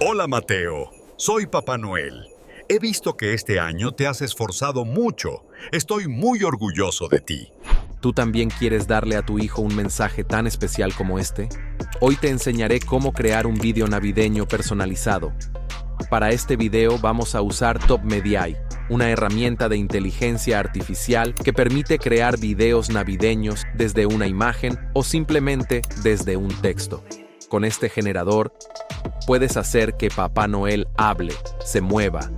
Hola Mateo, soy Papá Noel. He visto que este año te has esforzado mucho. Estoy muy orgulloso de ti. ¿Tú también quieres darle a tu hijo un mensaje tan especial como este? Hoy te enseñaré cómo crear un vídeo navideño personalizado. Para este video vamos a usar Top Mediae, una herramienta de inteligencia artificial que permite crear videos navideños desde una imagen o simplemente desde un texto. Con este generador, puedes hacer que Papá Noel hable, se mueva,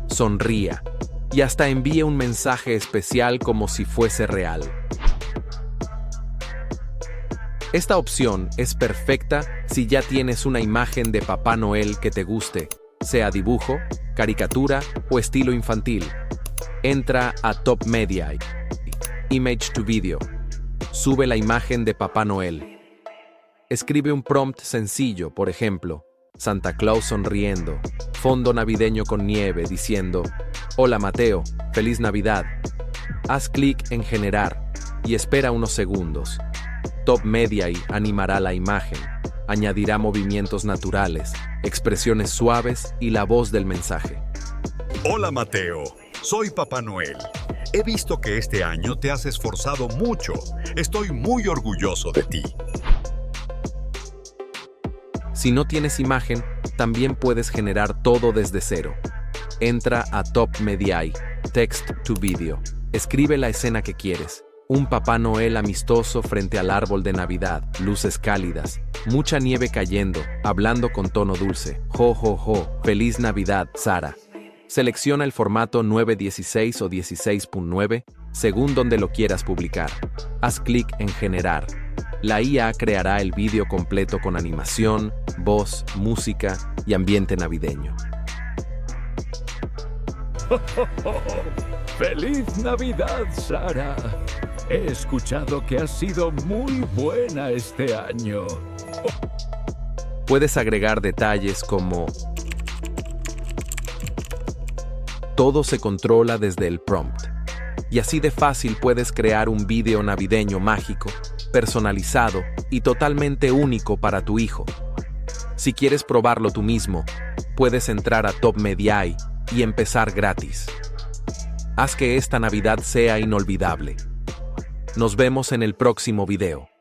sonría y hasta envíe un mensaje especial como si fuese real. Esta opción es perfecta si ya tienes una imagen de Papá Noel que te guste, sea dibujo, caricatura o estilo infantil. Entra a Top Mediae, Image to Video, sube la imagen de Papá Noel. Escribe un prompt sencillo, por ejemplo, Santa Claus sonriendo, fondo navideño con nieve diciendo, «Hola Mateo, feliz Navidad». Haz clic en Generar y espera unos segundos. Top Mediae animará la imagen, añadirá movimientos naturales, expresiones suaves y la voz del mensaje. Hola Mateo, soy Papá Noel. He visto que este año te has esforzado mucho. Estoy muy orgulloso de ti. Si no tienes imagen, también puedes generar todo desde cero. Entra a Top Mediae, Text to Video. Escribe la escena que quieres. Un Papá Noel amistoso frente al árbol de Navidad, luces cálidas, mucha nieve cayendo, hablando con tono dulce. Jo, jo, jo, feliz Navidad, Sara. Selecciona el formato 9:16 o 16:9, según donde lo quieras publicar. Haz clic en Generar. La IA creará el vídeo completo con animación, voz, música y ambiente navideño. ¡Feliz Navidad, Sara! He escuchado que has sido muy buena este año. Puedes agregar detalles como todo se controla desde el prompt. Y así de fácil puedes crear un vídeo navideño mágico, personalizado y totalmente único para tu hijo. Si quieres probarlo tú mismo, puedes entrar a Top Mediae y empezar gratis. Haz que esta Navidad sea inolvidable. Nos vemos en el próximo video.